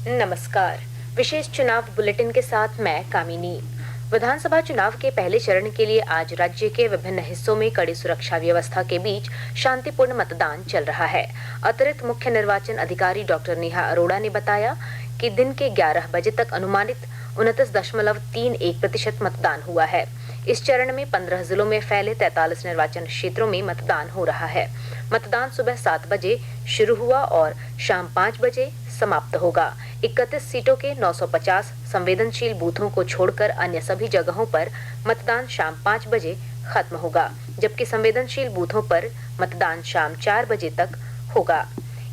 नमस्कार। विशेष चुनाव बुलेटिन के साथ मैं कामिनी। विधानसभा चुनाव के पहले चरण के लिए आज राज्य के विभिन्न हिस्सों में कड़ी सुरक्षा व्यवस्था के बीच शांतिपूर्ण मतदान चल रहा है। अतिरिक्त मुख्य निर्वाचन अधिकारी डॉक्टर नेहा अरोड़ा ने बताया कि दिन के 11 बजे तक अनुमानित 29.31% मतदान हुआ है। इस चरण में 15 जिलों में फैले 43 निर्वाचन क्षेत्रों में मतदान हो रहा है। मतदान सुबह 7 बजे शुरू हुआ और शाम 5 बजे समाप्त होगा। 31 सीटों के 950 संवेदनशील बूथों को छोड़कर अन्य सभी जगहों पर मतदान शाम 5 बजे खत्म होगा, जबकि संवेदनशील बूथों पर मतदान शाम 4 बजे तक होगा।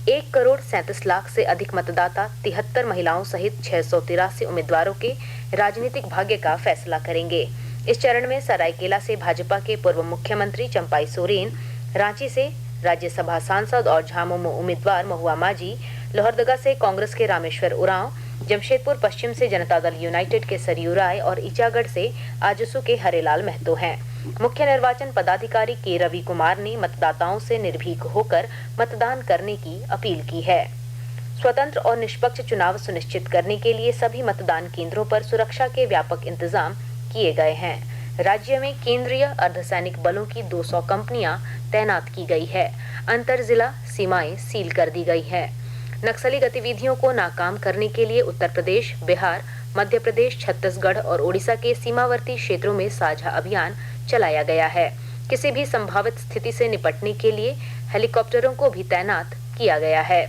1,37,00,000 से अधिक मतदाता 73 महिलाओं सहित 683 उम्मीदवारों के राजनीतिक भाग्य का फैसला करेंगे। इस चरण में सरायकेला से भाजपा के पूर्व मुख्यमंत्री चंपाई सोरेन, रांची से राज्यसभा सांसद और झामुमो उम्मीदवार महुआ माझी, लोहरदगा से कांग्रेस के रामेश्वर उरांव, जमशेदपुर पश्चिम से जनता दल यूनाइटेड के सरयू राय और ईचागढ़ से आजसू के हरेलाल महतो हैं। मुख्य निर्वाचन पदाधिकारी के रवि कुमार ने मतदाताओं से निर्भीक होकर मतदान करने की अपील की है। स्वतंत्र और निष्पक्ष चुनाव सुनिश्चित करने के लिए सभी मतदान केंद्रों पर सुरक्षा के व्यापक इंतजाम किए गए हैं। राज्य में केंद्रीय अर्धसैनिक बलों की 200 कंपनियां तैनात की गई है। अंतर जिला सीमाएं सील कर दी गई है। नक्सली गतिविधियों को नाकाम करने के लिए उत्तर प्रदेश, बिहार, मध्य प्रदेश, छत्तीसगढ़ और ओडिशा के सीमावर्ती क्षेत्रों में साझा अभियान चलाया गया है। किसी भी संभावित स्थिति से निपटने के लिए हेलीकॉप्टरों को भी तैनात किया गया है।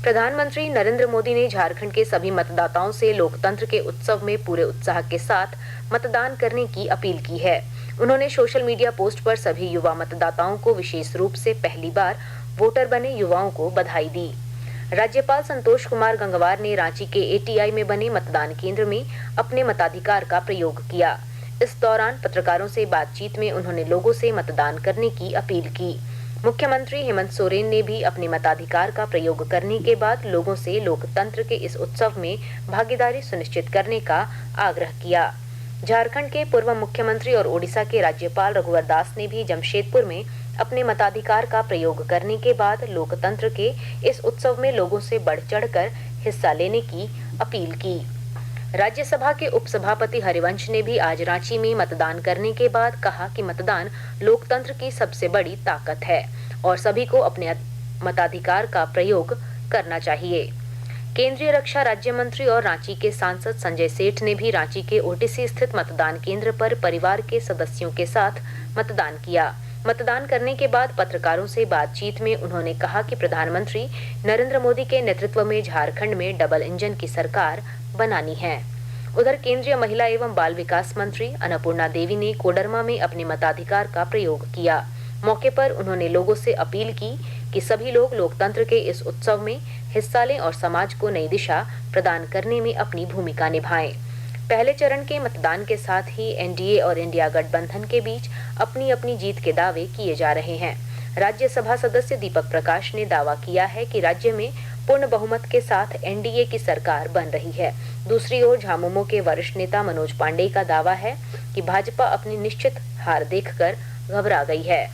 प्रधानमंत्री नरेंद्र मोदी ने झारखंड के सभी मतदाताओं से लोकतंत्र के उत्सव में पूरे उत्साह के साथ मतदान करने की अपील की है। उन्होंने सोशल मीडिया पोस्ट पर सभी युवा मतदाताओं को विशेष रूप से पहली बार वोटर बने युवाओं को बधाई दी। राज्यपाल संतोष कुमार गंगवार ने रांची के एटीआई में बने मतदान केंद्र में अपने मताधिकार का प्रयोग किया। इस दौरान पत्रकारों से बातचीत में उन्होंने लोगों से मतदान करने की अपील की। मुख्यमंत्री हेमंत सोरेन ने भी अपने मताधिकार का प्रयोग करने के बाद लोगों से लोकतंत्र के इस उत्सव में भागीदारी सुनिश्चित करने का आग्रह किया। झारखंड के पूर्व मुख्यमंत्री और ओडिशा के राज्यपाल रघुवर दास ने भी जमशेदपुर में अपने मताधिकार का प्रयोग करने के बाद लोकतंत्र के इस उत्सव में लोगों से बढ़ चढ़कर हिस्सा लेने की अपील की। राज्यसभा के उपसभापति हरिवंश ने भी आज रांची में मतदान करने के बाद कहा कि मतदान लोकतंत्र की सबसे बड़ी ताकत है और सभी को अपने मताधिकार का प्रयोग करना चाहिए। केंद्रीय रक्षा राज्य मंत्री और रांची के सांसद संजय सेठ ने भी रांची के ओटीसी स्थित मतदान केंद्र पर परिवार के सदस्यों के साथ मतदान किया। मतदान करने के बाद पत्रकारों से बातचीत में उन्होंने कहा कि प्रधानमंत्री नरेंद्र मोदी के नेतृत्व में झारखंड में डबल इंजन की सरकार बनानी है। उधर केंद्रीय महिला एवं बाल विकास मंत्री अन्नपूर्णा देवी ने कोडरमा में अपने मताधिकार का प्रयोग किया। मौके पर उन्होंने लोगों से अपील की कि सभी लोग लोकतंत्र के इस उत्सव में हिस्सा लें और समाज को नई दिशा प्रदान करने में अपनी भूमिका निभाएं। पहले चरण के मतदान के साथ ही एनडीए और इंडिया गठबंधन के बीच अपनी अपनी जीत के दावे किए जा रहे हैं। राज्यसभा सदस्य दीपक प्रकाश ने दावा किया है कि राज्य में पूर्ण बहुमत के साथ एनडीए की सरकार बन रही है। दूसरी ओर झामुमो के वरिष्ठ नेता मनोज पांडे का दावा है कि भाजपा अपनी निश्चित हार देखकर घबरा गई है।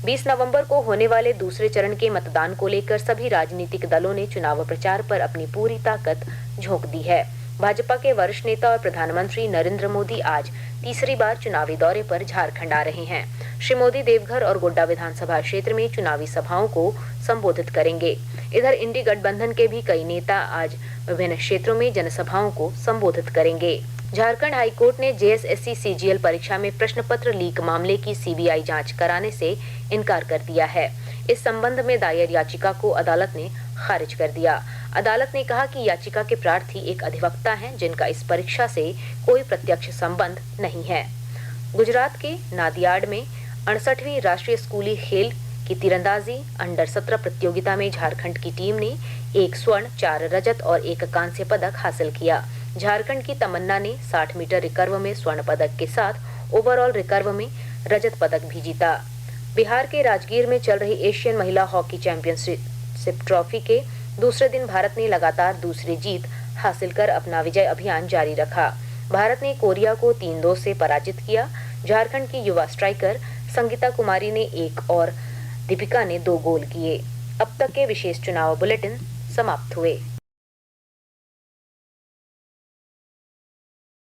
20 नवंबर को होने वाले दूसरे चरण के मतदान को लेकर सभी राजनीतिक दलों ने चुनाव प्रचार पर अपनी पूरी ताकत झोंक दी है। भाजपा के वरिष्ठ नेता और प्रधानमंत्री नरेंद्र मोदी आज तीसरी बार चुनावी दौरे पर झारखंड आ रहे हैं। श्री मोदी देवघर और गोड्डा विधानसभा क्षेत्र में चुनावी सभाओं को संबोधित करेंगे। इधर इंडी गठबंधन के भी कई नेता आज विभिन्न क्षेत्रों में जनसभाओं को संबोधित करेंगे। झारखंड हाईकोर्ट ने जेएसएससी सीजीएल परीक्षा में प्रश्न पत्र लीक मामले की सीबीआई जांच कराने से इनकार कर दिया है। इस संबंध में दायर याचिका को अदालत ने खारिज कर दिया। अदालत ने कहा कि याचिका के प्रार्थी एक अधिवक्ता हैं जिनका इस परीक्षा से कोई प्रत्यक्ष संबंध नहीं है। गुजरात के नादियाड में 68वीं राष्ट्रीय स्कूली खेल की तीरंदाजी अंडर 17 प्रतियोगिता में झारखंड की टीम ने 1 स्वर्ण, 4 रजत और 1 कांस्य पदक हासिल किया। झारखंड की तमन्ना ने 60 मीटर रिकर्व में स्वर्ण पदक के साथ ओवरऑल रिकर्व में रजत पदक भी जीता। बिहार के राजगीर में चल रही एशियन महिला हॉकी चैंपियनशिप ट्रॉफी के दूसरे दिन भारत ने लगातार दूसरी जीत हासिल कर अपना विजय अभियान जारी रखा। भारत ने कोरिया को 3-2 से पराजित किया। झारखंड की युवा स्ट्राइकर संगीता कुमारी ने 1 और दीपिका ने 2 गोल किए। अब तक के विशेष चुनाव बुलेटिन समाप्त हुए।